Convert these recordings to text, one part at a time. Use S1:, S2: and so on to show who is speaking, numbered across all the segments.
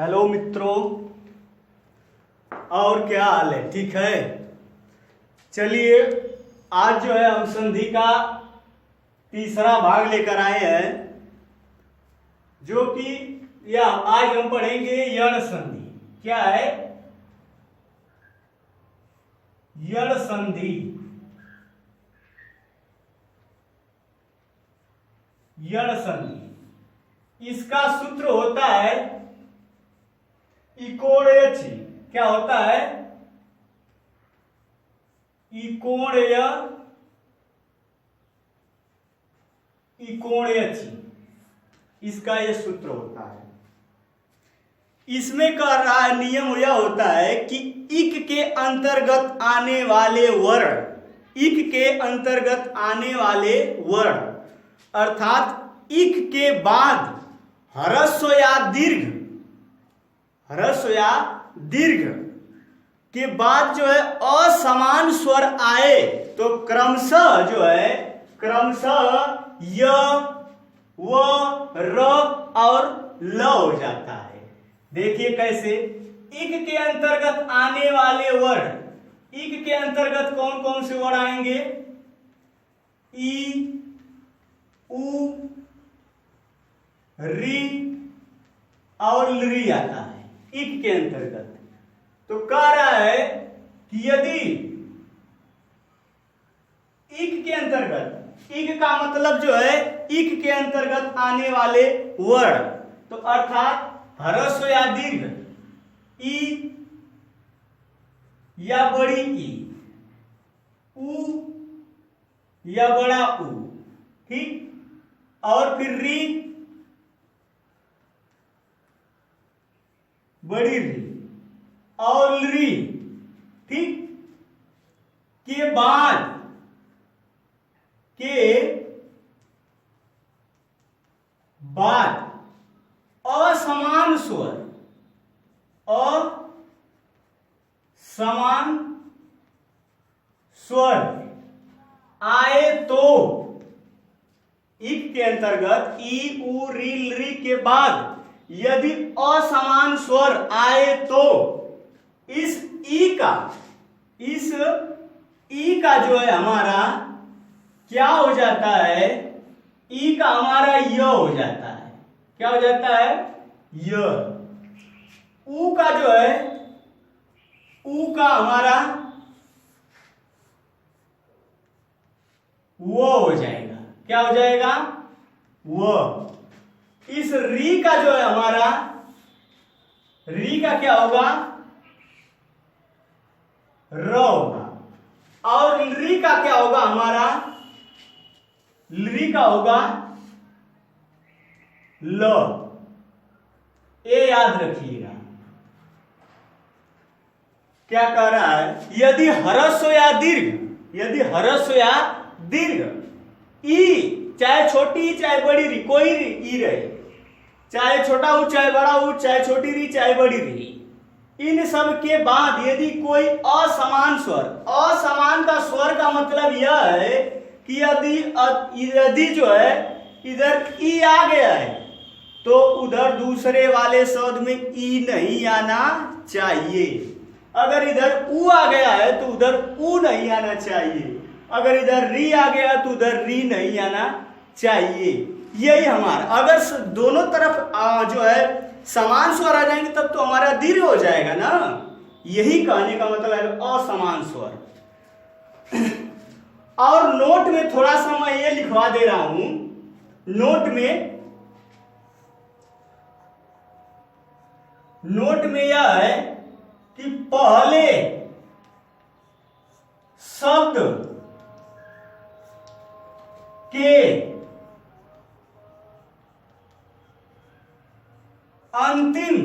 S1: Hello मित्रों, और क्या हाल है? ठीक है। चलिए आज जो है हम संधि का तीसरा भाग लेकर आए हैं, जो कि या आज हम पढ़ेंगे यण संधि। क्या है यण संधि? यण संधि इसका सूत्र होता है इकोणयछि। क्या होता है? इकोणयछि, इसका यह सूत्र होता है। इसमें का नियम यह होता है कि इक के अंतर्गत आने वाले वर्ण, इक के अंतर्गत आने वाले वर्ण अर्थात इक के बाद ह्रस्व या दीर्घ, ह्रस्व या दीर्घ के बाद जो है असमान स्वर आए तो क्रमशः जो है य, व, र और ल हो जाता है। देखिए कैसे। इक के अंतर्गत आने वाले वर्ण, इक के अंतर्गत कौन कौन से वर्ण आएंगे? ई, उ, री और लृ आता है इक के अंतर्गत। तो कह रहा है कि यदि इक के अंतर्गत, इक का मतलब जो है इक के अंतर्गत आने वाले वर्ण, तो अर्थात ह्रस्व या दीर्घ ई या बड़ी ई, उ या बड़ा उ, ठीक, और फिर री, बड़ी री और लृ, ठीक, के बाद असमान स्वर, असमान स्वर आए तो इक के अंतर्गत ई, उ, री, लृ के बाद यदि असमान स्वर आए तो इस ई का जो है हमारा क्या हो जाता है? ई का हमारा य हो जाता है। क्या हो जाता है? य। उ का जो है, उ का हमारा वो हो जाएगा। क्या हो जाएगा? वो। इस री का जो है हमारा, री का क्या होगा? र होगा। और लृ का क्या होगा हमारा? लृ का होगा ल। ये याद रखिएगा। क्या कह रहा है? यदि ह्रस्व या दीर्घ, यदि ह्रस्व या दीर्घ ई, चाहे छोटी ई चाहे बड़ी री, कोई ई रहे, चाहे छोटा ऊ चाहे बड़ा ऊ, चाहे छोटी री चाहे बड़ी री, इन सब के बाद यदि कोई असमान स्वर, असमान का स्वर का मतलब यह है कि यदि जो है इधर ई आ गया है तो उधर दूसरे वाले शब्द में ई नहीं आना चाहिए। अगर इधर उ आ गया है तो उधर उ नहीं आना चाहिए। अगर इधर री आ गया तो उधर री नहीं आना चाहिए। यही हमारा, अगर दोनों तरफ जो है समान स्वर आ जाएंगे तब तो हमारा दीर्घ हो जाएगा ना। यही कहने का मतलब है असमान स्वर। और नोट में थोड़ा सा मैं ये लिखवा दे रहा हूं, नोट में यह है कि पहले शब्द के अंतिम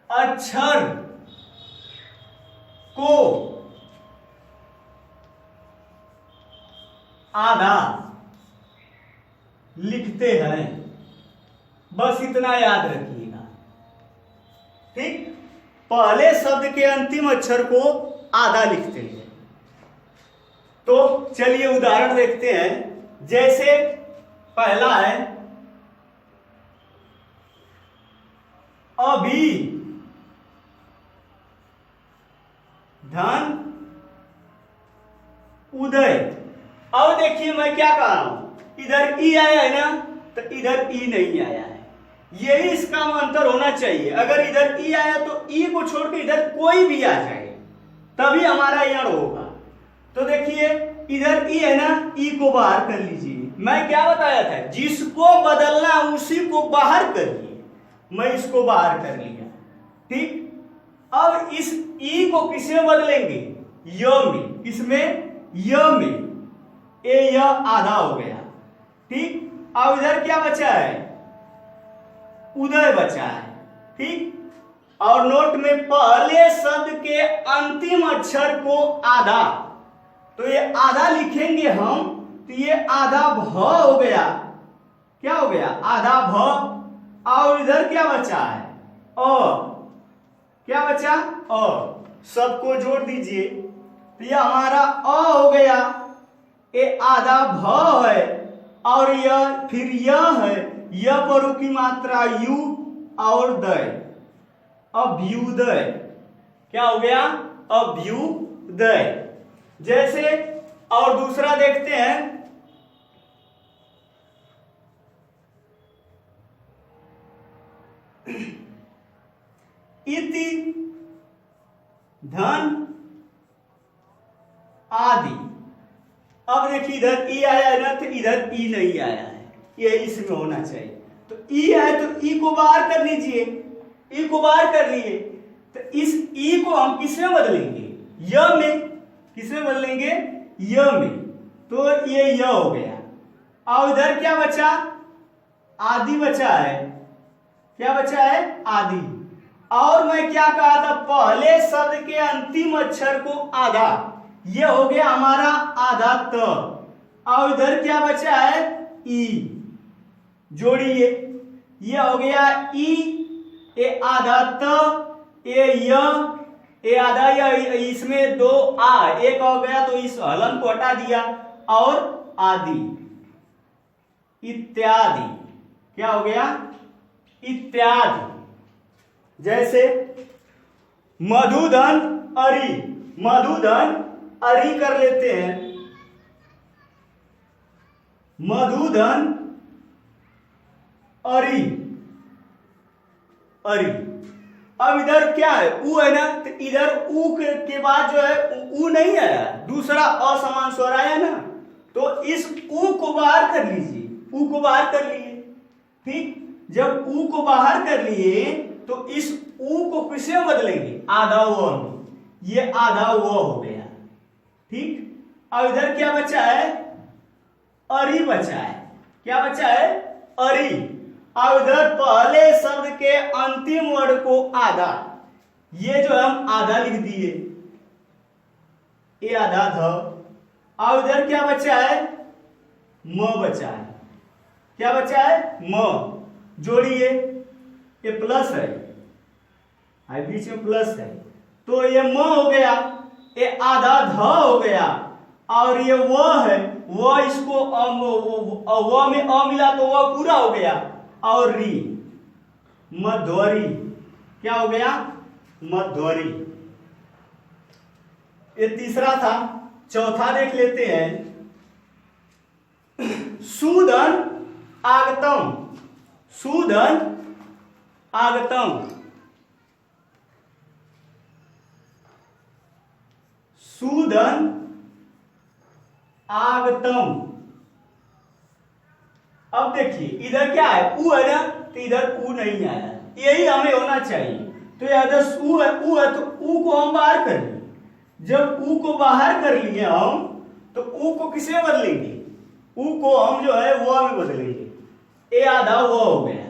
S1: अक्षर को आधा लिखते हैं। बस इतना याद रखिएगा, ठीक। पहले शब्द के अंतिम अक्षर को आधा लिखते हैं। तो चलिए उदाहरण देखते हैं। जैसे पहला है अभी धन उदय। अब देखिए मैं क्या कह रहा हूं, इधर ई आया है ना, तो इधर ई नहीं आया है, यही इसका अंतर होना चाहिए। अगर इधर ई आया तो ई को छोड़ के इधर कोई भी आ जाए तभी हमारा यण होगा। तो देखिए इधर ई है ना, ई को बाहर कर लीजिए। मैं क्या बताया था, जिसको बदलना उसी को बाहर करिए, मैं इसको बाहर कर लिया, ठीक। अब इस ई को किसमें बदलेंगे, य में। किसमें, य में। ए य आधा हो गया, ठीक। अब इधर क्या बचा है, उदय बचा है, ठीक। और नोट में पहले शब्द के अंतिम अक्षर को आधा, तो ये आधा लिखेंगे हम, तो ये आधा भ हो गया। क्या हो गया, आधा भ। और इधर क्या बचा है, अ। क्या बचा, अ। सबको जोड़ दीजिए, तो ये हमारा अ हो गया। ये आधा भ है और यह फिर यह है, यह पर की मात्रा यू और दय, अभ्युदय। क्या हो गया, अभ्युदय। जैसे और दूसरा देखते हैं, इति धन आदि। अब देखिए इधर ई आया है ना, तो इधर ई नहीं आया है, ये इसमें होना चाहिए। तो ई है तो ई को बाहर कर लीजिए, ई को बाहर कर लिए, तो इस ई को हम किसमें बदलेंगे, य में। किसमें बदलेंगे, य में। तो ये य हो गया। और इधर क्या बचा, आदि बचा है। क्या बचा है, आदि। और मैं क्या कहा था, पहले शब्द के अंतिम अक्षर को आधा, ये हो गया हमारा आधा त। और इधर क्या बचा है, ई। जोड़िए, ये हो गया ई, ए आधा त, ए आधा, या इसमें दो आ, एक हो गया तो इस हलन को हटा दिया, और आदि इत्यादि। क्या हो गया, इत्यादि। जैसे मधुधन अरि, मधुधन अरि कर लेते हैं, मधुधन अरि, अरि। अब इधर क्या है, उ है ना, तो इधर उ के बाद जो है उ नहीं आया, दूसरा असमान स्वर आया ना, तो इस उ को बाहर कर लीजिए, उ को बाहर कर लिए, ठीक। जब उ को बाहर कर लिए तो इस उ को किससे बदलेंगे, आधा व में। ये आधा व हो गया, ठीक। अब इधर क्या बचा है, अरि बचा है। क्या बचा है, अरि। अब इधर पहले शब्द के अंतिम वर्ण को आधा, ये जो हम आधा लिख दिए, ये आधा ध। अब इधर क्या बचा है, म बचा है। क्या बचा है, म। जोड़िए, ये प्लस है, बीच में प्लस है, तो ये म हो गया, ये आधा ध हो गया, और ये व है, व इसको व में अ मिला तो व पूरा हो गया, और री, मध्वरी। क्या हो गया, मध्वरी। ये तीसरा था। चौथा देख लेते हैं, सुधन आगतम, सुधन आगतम, सुधन आगतम। अब देखिए इधर क्या है, उ है ना, तो इधर उ नहीं आया, यही हमें होना चाहिए। तो इधर उ है तो उ को हम बाहर कर लिए। जब उ को बाहर कर लिए हम, तो उ को किसमें बदलेंगे, उ को हम जो है व में बदलेंगे। ए आधा व हो गया,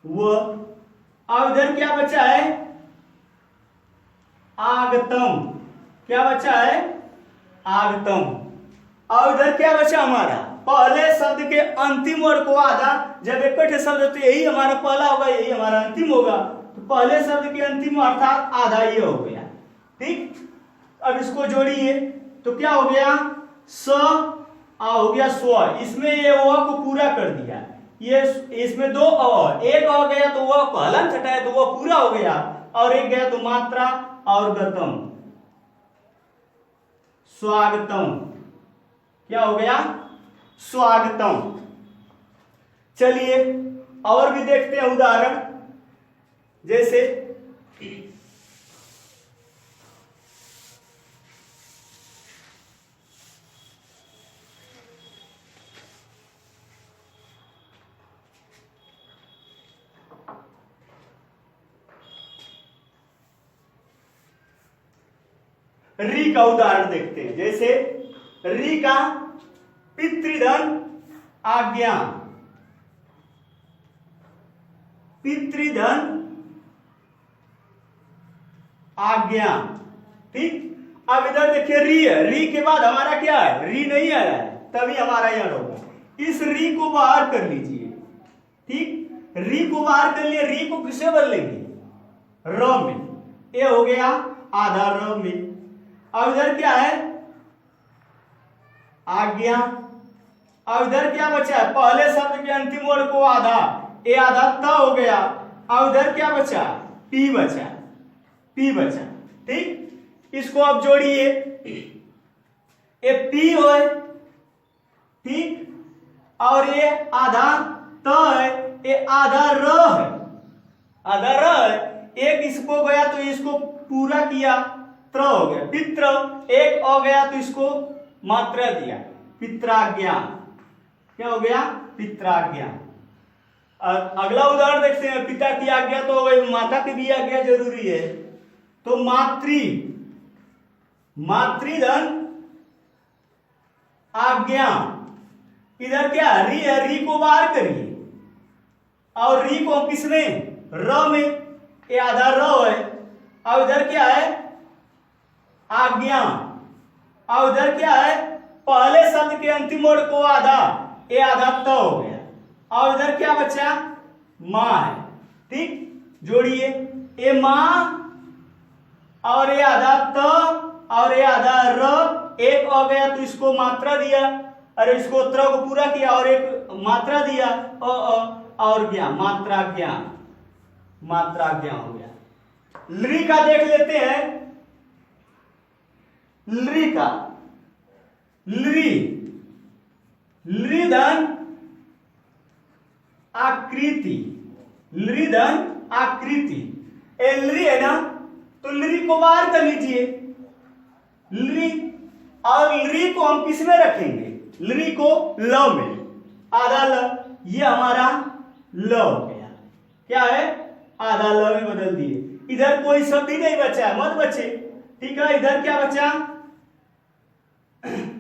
S1: व। अब इधर क्या बचा है, आगतम। क्या बचा है, आगतम। और इधर क्या बचा हमारा, पहले शब्द के अंतिम वर्ण को आधा। जब इकट्ठे शब्द तो यही हमारा पहला होगा, यही हमारा अंतिम होगा, तो पहले शब्द के अंतिम अर्थात आधा ये हो गया, ठीक। अब इसको जोड़िए, तो क्या हो गया, स आ हो गया स्व, इसमें ये व को पूरा कर दिया, ये इसमें दो अ, एक अ गया तो वह को हलंत हटाया तो वह पूरा हो गया, और एक गया तो मात्रा और गतम, स्वागतम। क्या हो गया? स्वागतम। चलिए और भी देखते हैं उदाहरण, जैसे री का उदाहरण देखते हैं। जैसे री का पितृधन आज्ञा, पितृधन आज्ञा। ठीक, अब इधर देखिए री है, री के बाद हमारा क्या है? री नहीं आया है, तभी हमारा यह होगा। इस री को बाहर कर लीजिए। ठीक, री को बाहर कर लिए, री को किससे बदलेंगे? र में। ये हो गया आधा र में। अब इधर क्या है? आज्ञा। अब इधर क्या बचा है? पहले शब्द के अंतिम वर्ड को आधा, ए आधा त हो गया। अब इधर क्या बचा? पी बचा, पी बचा। ठीक, इसको अब जोड़िए, ए पी हो, ठीक, और ये आधा त है, ये आधा र है, आधा र है। एक इसको गया तो इसको पूरा किया, त्र हो गया, पित्र। एक अ गया तो इसको मात्रा दिया, पित्राज्ञा। क्या हो गया? पित्राज्ञा। अगला उदाहरण देखते हैं। पिता की आज्ञा तो हो गई, माता की भी आज्ञा जरूरी है। तो मातृ, मातृधन आज्ञा। इधर क्या री है? री को बाहर करिए, और री को किसमें? र में। ये आधा र है। अब इधर क्या है? आज्ञा। अब इधर क्या है? पहले शब्द के अंतिम वर्ड को आधा, ये आधा त हो गया। और इधर क्या बचा? मां है। ठीक, जोड़िए, ए मां और ये आधा त और ये आधा र। एक आ गया तो इसको मात्रा दिया, अरे इसको त्र को पूरा किया और एक मात्रा दिया, और ज्ञा, मात्रा ज्ञान, मात्रा ज्ञान हो गया। लृ का देख लेते हैं। लृ का, लृ, लृधन आकृति, लृधन आकृति। ए लृ है ना, तो लृ को बाहर कर लीजिए, लृ। और लृ को हम किस में रखेंगे? लृ को ल में, आधा ल। ये हमारा ल हो गया। क्या है? आधा ल में बदल दिए। इधर कोई शब्द ही नहीं बचा, मत बचे। ठीक है, इधर क्या बचा?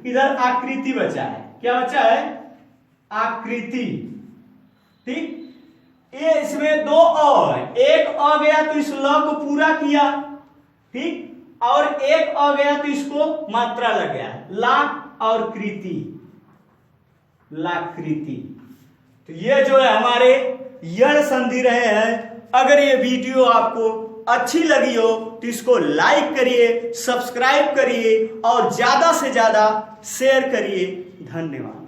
S1: इधर आकृति बचा है। क्या बचा है? आकृति। ठीक, ये इसमें दो अ है, एक अ गया तो इस ल को पूरा किया, ठीक, और एक अ गया तो इसको मात्रा लग गया, ला और कृति, लाकृति। तो ये जो है हमारे यण संधि रहे हैं। अगर ये वीडियो आपको अच्छी लगी हो तो इसको लाइक करिए, सब्सक्राइब करिए और ज्यादा से ज्यादा शेयर करिए। धन्यवाद।